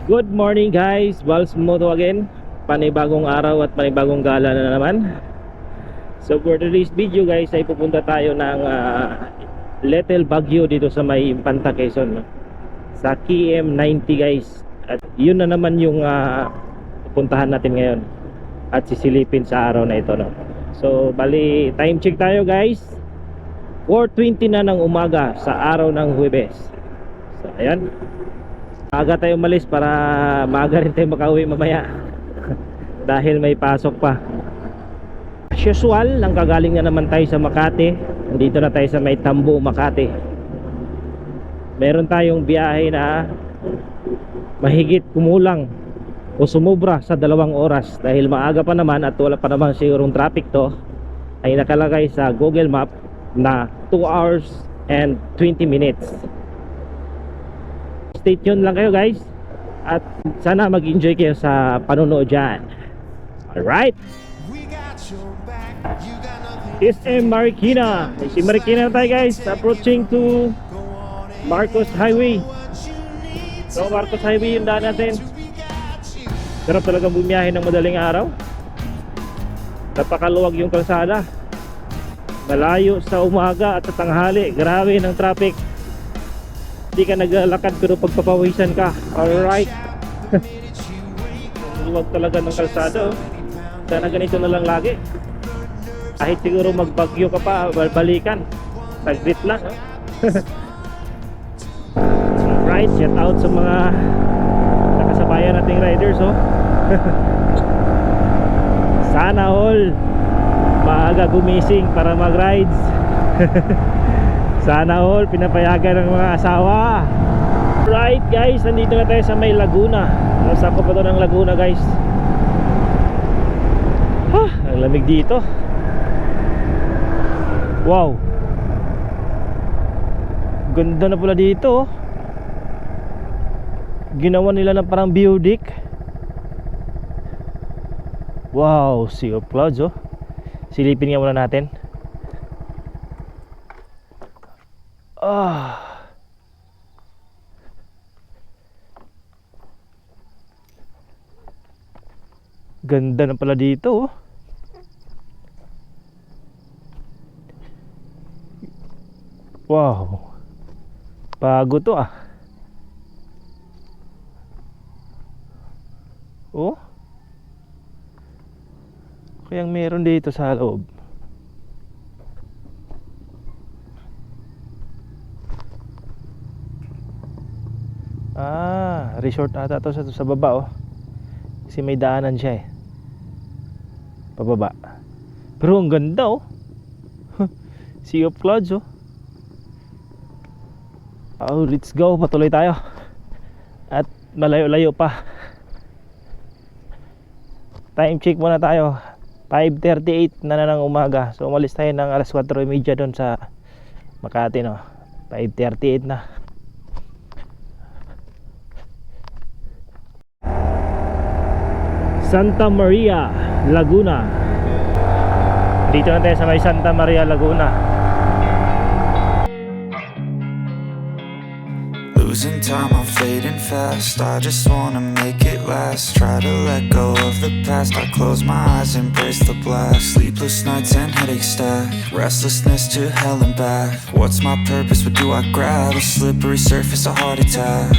Good morning guys, Vals Moto again. Panibagong araw at panibagong gala na naman. So for today's video guys ay pupunta tayo ng Little Baguio dito sa may Infanta, Quezon, no? Sa KM90 guys. At yun na naman yung pupuntahan natin ngayon at sisilipin sa araw na ito, no? So bali time check tayo guys, 4:20 na ng umaga sa araw ng Huwebes. So ayan, aga tayo umalis para maaga rin tayo makauwi mamaya dahil may pasok pa. As usual, nanggagaling na naman tayo sa Makati. Nandito na tayo sa may Tambo, Makati. Meron tayong biyahe na mahigit kumulang o sumubra sa 2 oras dahil maaga pa naman at wala pa naman sigurong traffic to. Ay nakalagay sa Google Map na 2 hours and 20 minutes. Stay tuned lang kayo guys at sana mag-enjoy kayo sa panonood dyan. Alright, SM Marikina. Si Marikina na tayo guys, approaching to Marcos Highway. So Marcos Highway yung daan natin. Sarap talaga bumiyahe ng madaling araw. Napakaluwag yung kalsada, malayo sa umaga at sa tanghali. Grabe ng traffic. Hindi ka naglalakad pero pagpapawisan ka. Alright. Luwag talaga ng kalsada, oh. Sana ganito na lang lagi. Kahit siguro magbagyo ka pa, balikan saglit lang, oh. Alright, shout out sa mga nakasabayan nating riders, oh. Sana all maaga gumising para mag-rides. Sana all pinapayagan ng mga asawa. Right guys, nandito na tayo sa may Laguna. Nasa ko pa to ng Laguna guys. Ang lamig dito. Wow, ganda na pala dito, oh. Ginawa nila na parang building. Wow, sea of clouds, oh. Silipin nga muna natin. Ganda na pala dito, oh. Wow, bago to, ah. Oh, kayang meron dito sa loob. Resort ata to sa baba, oh. Kasi may daanan siya, eh, pababa. Pero ang ganda, oh. Sea of clouds, oh. Oh, let's go, patuloy tayo. At malayo-layo pa. Time check muna tayo, 5:38 na ng umaga. So umalis tayo ng alas 4:30 doon sa Makati, no. 5:38 na. Santa Maria, Laguna. Dito na tayo sa may Santa Maria, Laguna. Losing time, I'm fading fast. I just wanna make it last. Try to let go of the past. I close my eyes, embrace the blast. Sleepless nights and headaches stack. Restlessness to hell and back. What's my purpose? What do I grab? A slippery surface, a heart attack.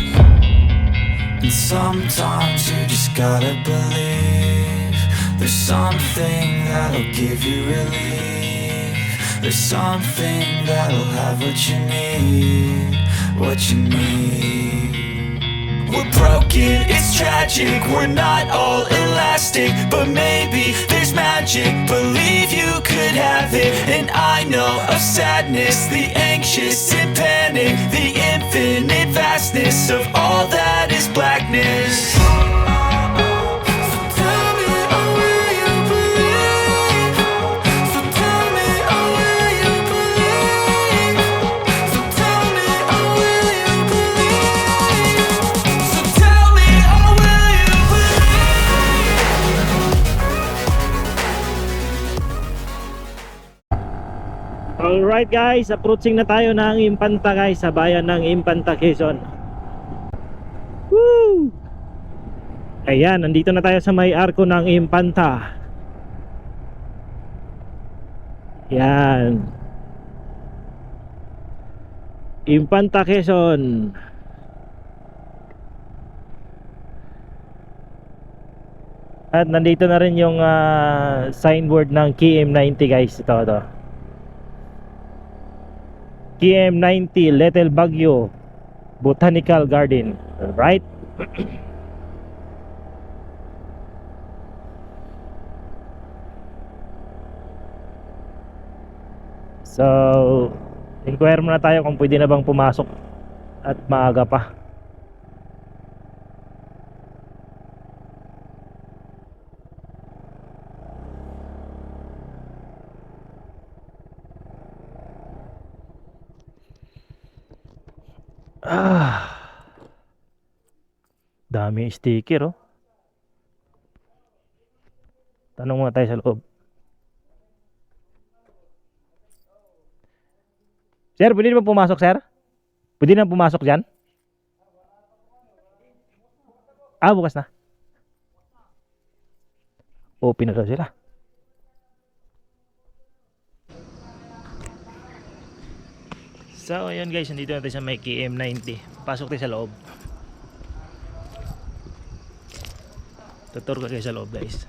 And sometimes you just gotta believe there's something that'll give you relief. There's something that'll have what you need, what you need. We're broken, it's tragic, we're not all elastic, but maybe there's magic, believe you could have it. And I know of sadness, the anxious and panic, the infinite vastness of all that is blackness. Alright guys, approaching na tayo ng Infanta guys, sa bayan ng Infanta, Quezon. Woo! Ayan, nandito na tayo sa may arko ng Impanta. Yan, Impanta, Quezon. At nandito na rin yung signboard ng KM90 guys. Ito. KM90 Little Baguio Botanical Garden. Right? So, inquire muna tayo kung pwede na bang pumasok at maaga pa. Dami sticker oh. Tanong muna tayo sa loob. Sir, pwede na pumasok, sir? Pwede na pumasok dyan? Bukas na. Open na daw sila. So, ayun guys, nandito natin sa may KM90. Pasok tayo sa loob. Tutur ka kayo sa loob guys.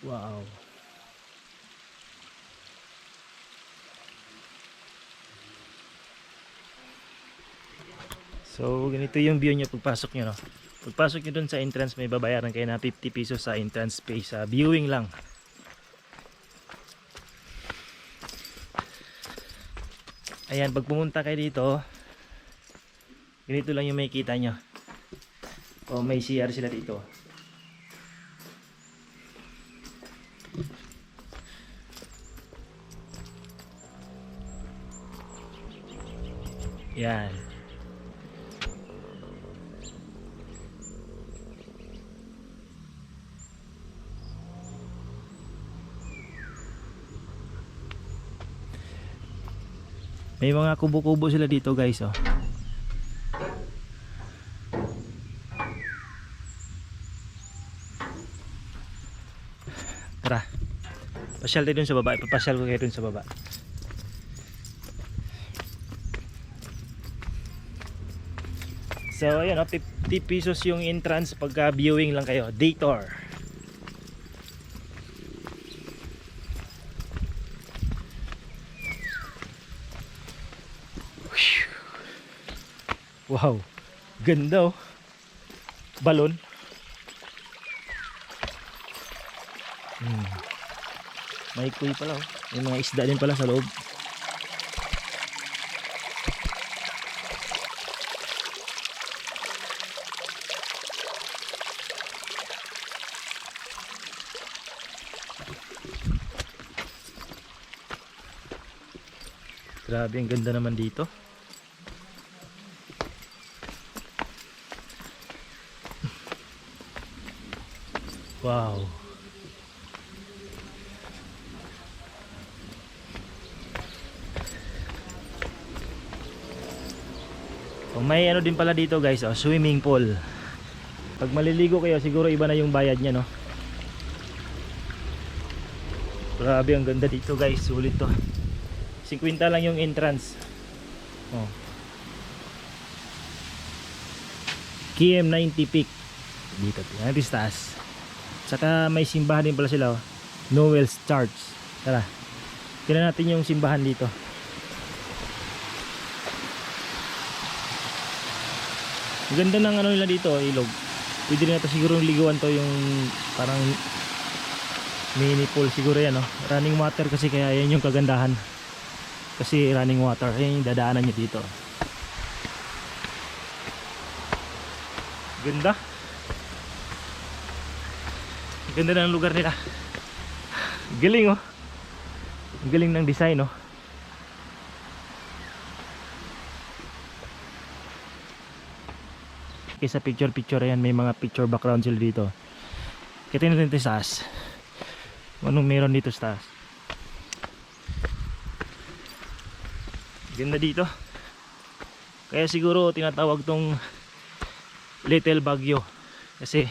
Wow. So, ganito yung view nyo pagpasok nyo, no? Pagpasok nyo dun sa entrance, may babayaran kayo na 50 pesos sa entrance space. Viewing lang. Ayan, pag pumunta kayo dito, ganito lang yung makikita nyo. O, may CR sila dito. Yan. May mga kubo-kubo sila dito guys oh. Tara. Pasyal tayo dun sa baba. Ipapasyal ko kayo dun sa baba. So ayan, 50 pesos yung entrance pagka viewing lang kayo, day tour. Wow, ganda oh. Balon. May kuy pala oh. May mga isda din pala sa loob. Grabe, ang ganda naman dito. Wow. May ano din pala dito guys, oh, swimming pool. Pag maliligo kayo, siguro iba na yung bayad niya, no? Grabe, ang ganda dito guys, sulit to. 50 lang yung entrance. Oh. KM90 Peak. Dito, yan sa taas. Saka may simbahan din pala sila, oh. Noel's Church. Tara, tingnan natin yung simbahan dito. Ang ganda ng ano nila dito, ilog. Pwede rin natin siguro liguan to, yung parang mini pool siguro yan, oh. Running water kasi, kaya yan yung kagandahan. Kasi running water, yan yung dadaanan nyo dito. Ganda. Ganda ng lugar nila. Galing oh. Galing ng design oh. Okay, sa picture ayan, may mga picture background sila dito. Kita natin ito sa taas. Anong meron dito sa taas? Ganda dito. Kaya siguro tinatawag tong Little Baguio kasi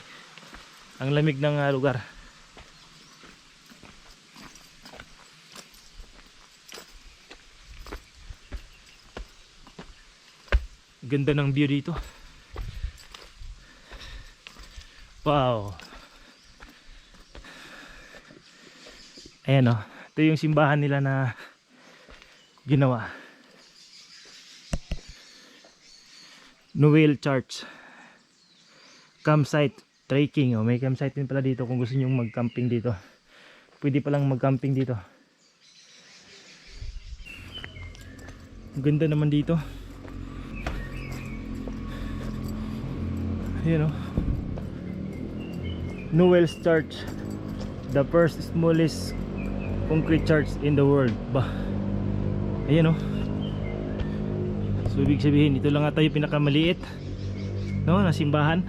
ang lamig ng lugar. Ganda ng view dito. Wow. Ayan o. Ito yung simbahan nila na ginawa. Noel Church. Campsite trekking. Oh, may campsite din pala dito kung gusto nyo mag-camping dito. Pwede palang mag-camping dito. Ang ganda naman dito. Ayan o. Noel's Church, the first smallest concrete church in the world. Bah, ayan o. So ibig sabihin ito lang ata yung pinakamaliit, no, na simbahan.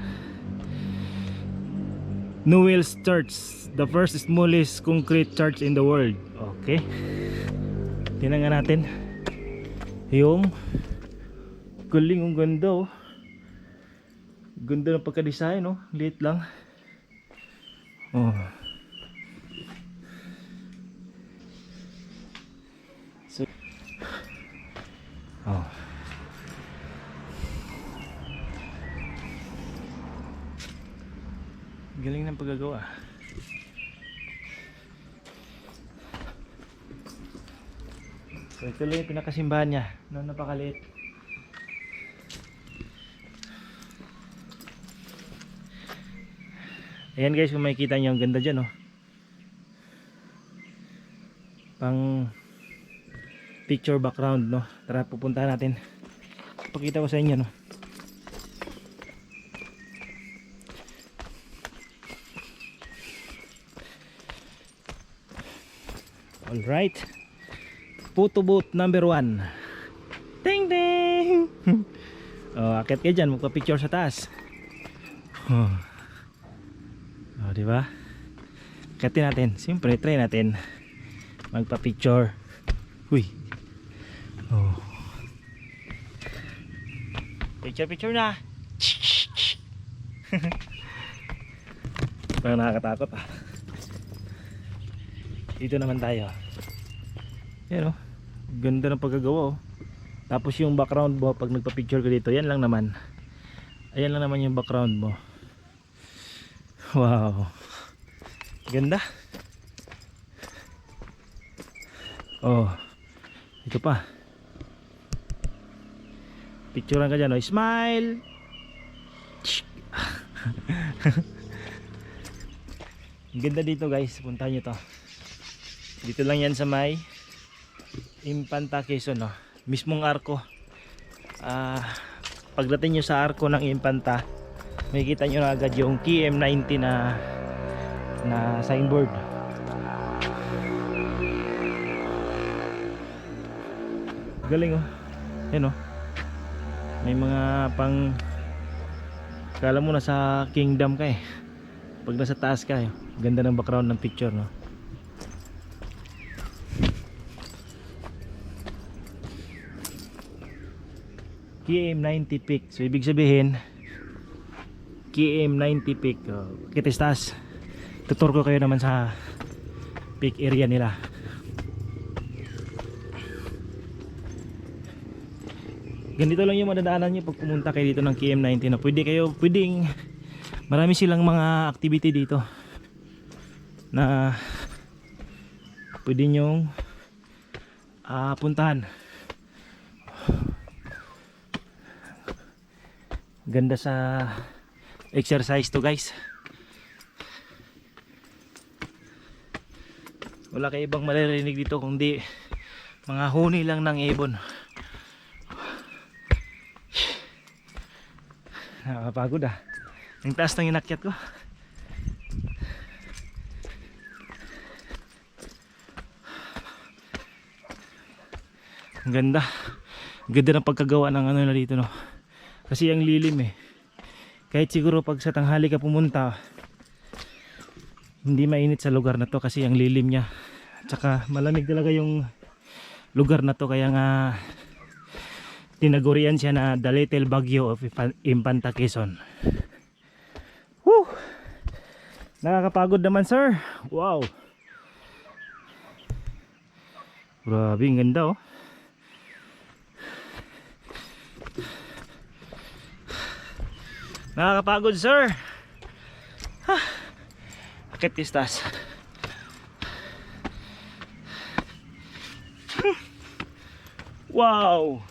Noel's Church, the first smallest concrete church in the world. Okay, tingnan nga natin yung galing. Ang ganda oh. Ganda ng pagka-design oh. Liit lang. Oh. So, oh. Galing ng paggagawa. So ito lang yung pinakasimbahan niya. No, napakaliit. Ayan guys, kung makikita nyo ang ganda dyan oh. Pang picture background no. Tara pupuntahan natin. Pakita ko sa inyo no. Alright, photo booth number 1. Ding ding. Oh, akit kayo dyan, magpa-picture sa taas. Oh, diba? Akitin natin, siyempre try natin magpa-picture. Uy. Oh. Picture na. Parang nakakatakot ah. Dito naman tayo. Yan oh. Ganda ng pagkagawa oh. Tapos yung background mo pag nagpa-picture ka dito, yan lang naman. Ayan lang naman yung background mo. Wow. Ganda. Oh. Ito pa. Picturean ka dyan oh. Smile. Ganda dito guys. Puntahan nyo to. Dito lang yan sa may Infanta Quezon no? Mismong arko. Pagdating nyo sa arko ng Infanta, makikita nyo na agad yung KM90 na signboard. Galing oh. Yan oh. May mga pang, kala mo nasa kingdom ka eh. Pag nasa taas ka eh. Ganda ng background ng picture no. KM90 peak. So ibig sabihin KM90 peak. Kitis taas. Tutur ko kayo naman sa peak area nila. Ganito lang yung madadaanan nyo pag pumunta kayo dito ng KM90 na pwedeng marami silang mga activity dito na pwede nyong puntahan. Ganda sa exercise to guys. Wala kayo ibang maririnig dito kundi mga huni lang ng ibon. Nakakapagod ah. Ang taas ng inakyat ko. Ang ganda. Ang ganda ng pagkagawa ng ano na dito, no. Kasi ang lilim eh. Kahit siguro pag sa tanghali ka pumunta, hindi mainit sa lugar na to kasi ang lilim niya. At saka malamig talaga yung lugar na to, kaya nga tinagurian siya na The Little Baguio of Infanta Quezon. Woo! Nakakapagod naman, sir. Wow. Grabe, ang ganda oh. Nakakapagod, sir. Akit tistas. Wow.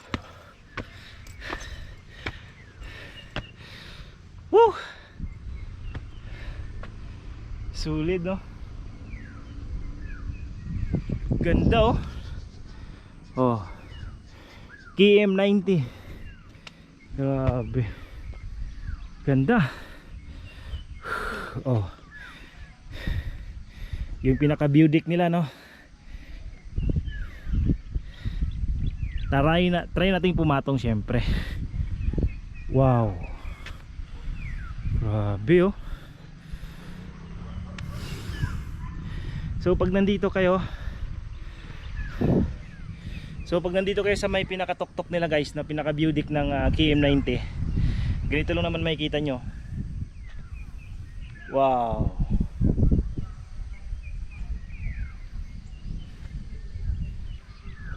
Woo. Sulit, no? Ganda, oh. Oh. KM90. Grabe. Ganda. Oh. Yung pinaka-view deck nila, no? Try nating pumatong syempre. Wow. Grabe, oh. So pag nandito kayo sa may pinaka-tuktok nila, guys, na pinaka-view deck ng KM90, ganito lang naman makikita nyo. Wow.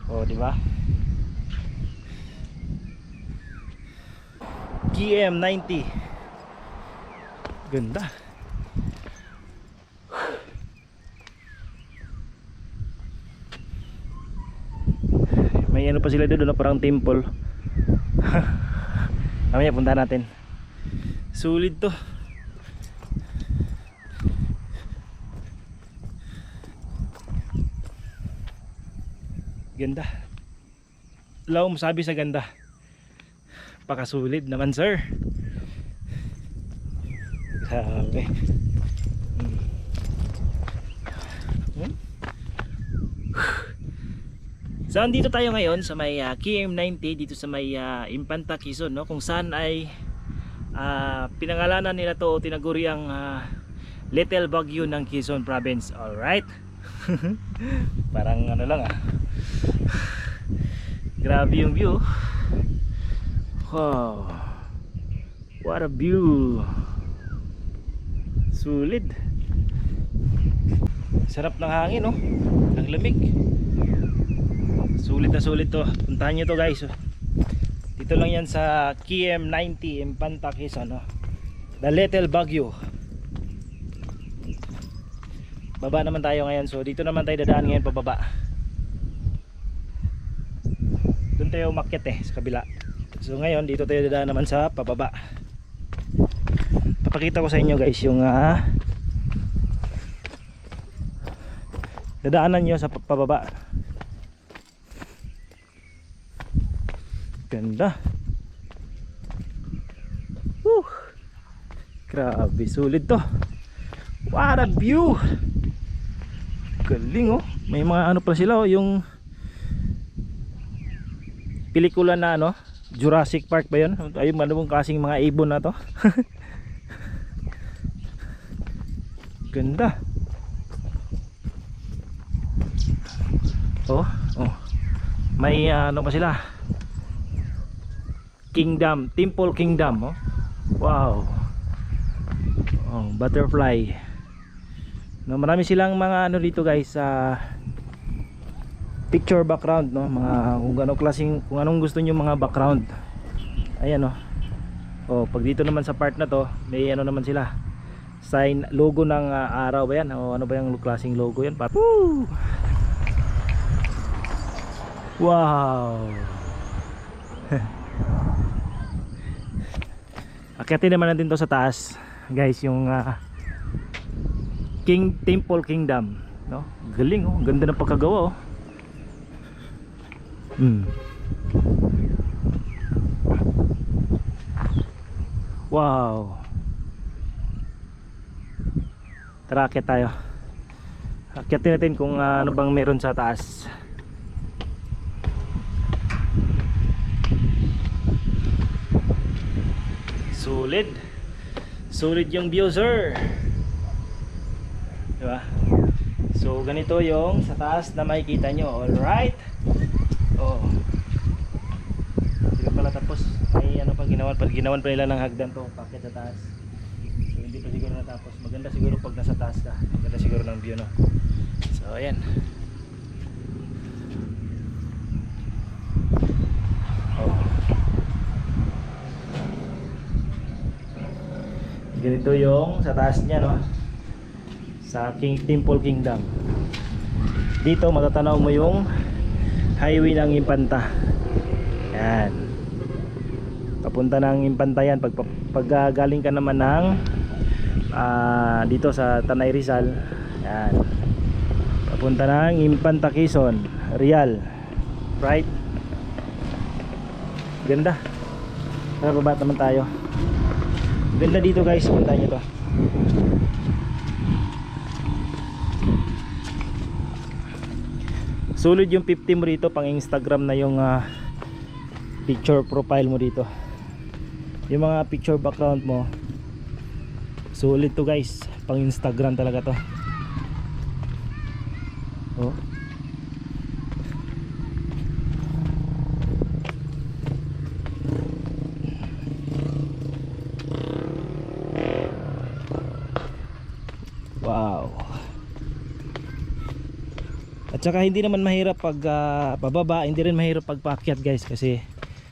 Oh, di ba? KM90. Ganda. May ano pa sila doon na parang temple. Mamaya punta natin. Sulit to. Ganda. Wala akong masabi sa ganda. Pakasulit naman, sir. Grabe. So andito tayo ngayon sa may KM90 dito sa may Infanta Quezon, no? Kung saan ay pinangalanan nila to o tinaguri ang Little Baguio ng Quezon Province. Alright. Parang ano lang grabe yung view. Wow, what a view. Sulit. Sarap ng hangin, no? Ang lamig. Sulit na sulit to. Puntahan nyo to, guys. Dito lang yan sa KM90 Infanta Quezon, no? The Little Baguio. Baba naman tayo ngayon. So dito naman tayo dadaan ngayon pababa. Doon tayo umakyat sa kabila. So ngayon dito tayo dadaan naman sa pababa. Papakita ko sa inyo, guys, yung dadaanan nyo sa pababa. Ganda. Woo. Grabe, sulit to. What a view. Galing, oh. May mga ano pa sila, oh, yung pelikula na ano, Jurassic Park ba yun? Ayun, manubong kasing mga ibon na to. Ganda. Oh, oh. May ano pa sila, Kingdom, Temple Kingdom, oh. Wow. Oh, butterfly. No, marami silang mga ano dito, guys, picture background, no, mga kung anong klaseng, kung anong gusto niyo mga background. Ayan, oh. Oh, pag dito naman sa part na to, may ano naman sila, sign, logo ng araw ba yan? O ano ba yung klaseng logo yan? Woo! Wow. Akyatin naman natin to sa taas, guys, yung Temple Kingdom, no? Galing, oh. Ganda ng pagkagawa, oh. Wow. Tara, akyat tayo. Akyatin natin kung ano bang meron sa taas. Solid. Solid yung view, sir. Diba? So ganito yung sa taas na makikita nyo. Alright. Oh. Hindi pa pala tapos. May ano pa ginawan pa. Ginawan pa nila ng hagdan to. Paket sa taas. So hindi pa siguro natapos. Maganda siguro pag nasa taas ka. Maganda siguro ng view, no? So ayan. Oh. Ganito yung sa taas niya, no? Sa Temple Kingdom. Dito matatanaw mo yung highway ng Impanta. Yan. Papunta ng Impanta yan. Pag galing ka naman ng dito sa Tanay Rizal, yan. Papunta ng Impanta, Quezon, Real. Right? Ganda. Tara, baba naman tayo. Ganda dito, guys. Punta nyo to. Sulit yung 50 mo dito. Pang Instagram na yung picture profile mo dito. Yung mga picture background mo, sulit to, guys. Pang Instagram talaga to. Oh. Wow. At saka hindi naman mahirap pag pababa, hindi rin mahirap pag paakyat, guys, kasi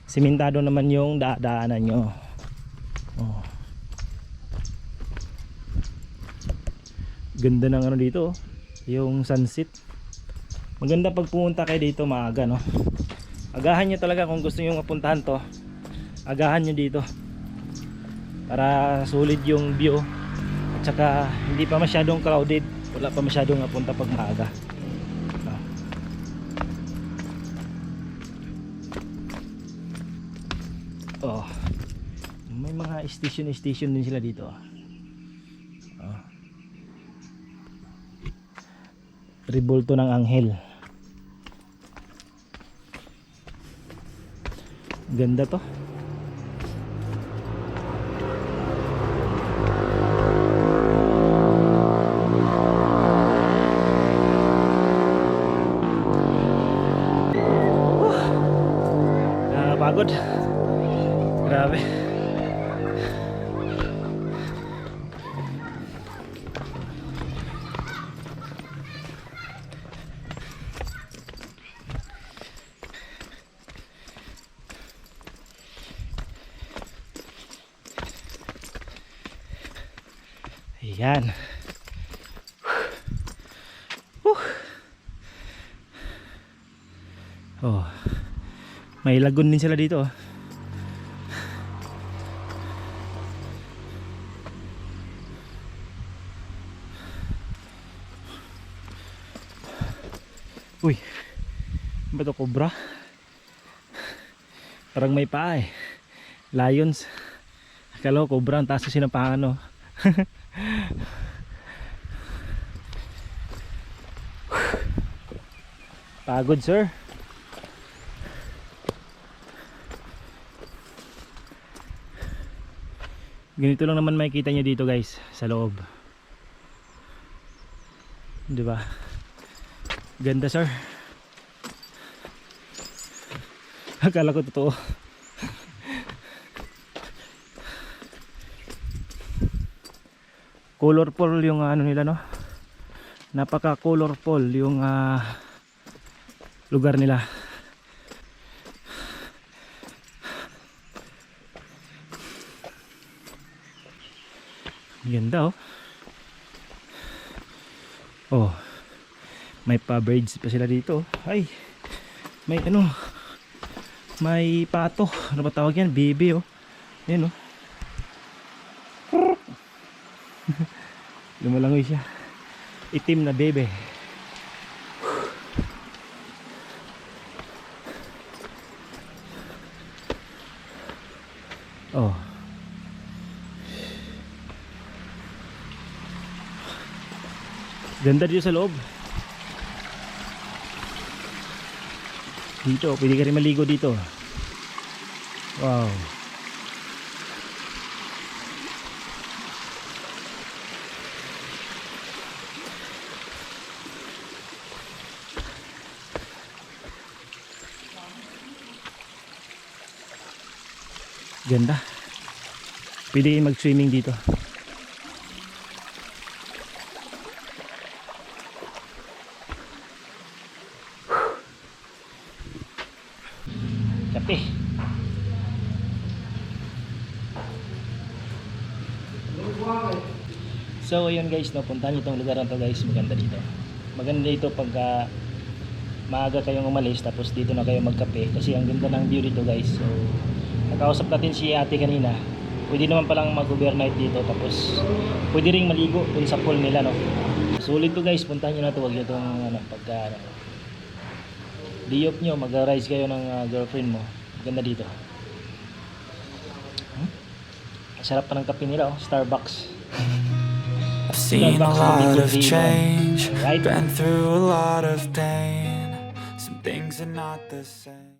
simentado naman yung daanan nyo. Oh. Ganda ng ano dito, yung sunset. Maganda pag pumunta kayo dito maaga, no? Agahan nyo talaga kung gusto nyo mapuntahan to. Agahan nyo dito para sulit yung view. At saka hindi pa masyadong crowded. Wala pa masyadong napunta pag maaga. Oh. May mga station din sila dito. Oh. Tribulto ng Anghel. Ganda to. Nakakapagod. Grabe. Ayan. Oh. May lagoon din sila dito. Uy. Ba ito, cobra? Parang may paa eh. Lions. Akala ko cobra, ang taas kasi ng paa, no? Pagod, sir. Ganito lang naman makikita nyo dito, guys, sa loob. Di ba? Ganda, sir. Akala ko totoo. Colorful yung ano nila, no? Napaka colorful yung lugar nila. Ganda, oh. Oh. May pa-birds pa sila dito. Ay. May ano? May pato. Ano ba tawag yan? Baby, oh. Yan, oh. Lumalangoy siya. Itim na bebe. Oh. Ganda dito sa loob. Dito, pwede ka rin maligo dito. Wow. Ganda. Pwede kayo mag-swimming dito. Kape. So ayun guys, no, puntahan nyo itong lugar na to guys. Maganda dito. Maganda dito pagka maaga kayong umalis tapos dito na kayo magkape kasi ang ganda ng view dito guys. So nakausap natin si ate kanina, pwede naman palang mag-overnight dito tapos pwede ring maligo dun sa pool nila, no. Sulit to guys, puntahan nyo na to. Wag nyo itong ano, pagka diop nyo, mag-rise kayo ng girlfriend mo. Ganda dito. Sarap pa ng kape nila, oh. Starbucks. I've seen a lot of change, Right? been through a lot of pain. Some things are not the same.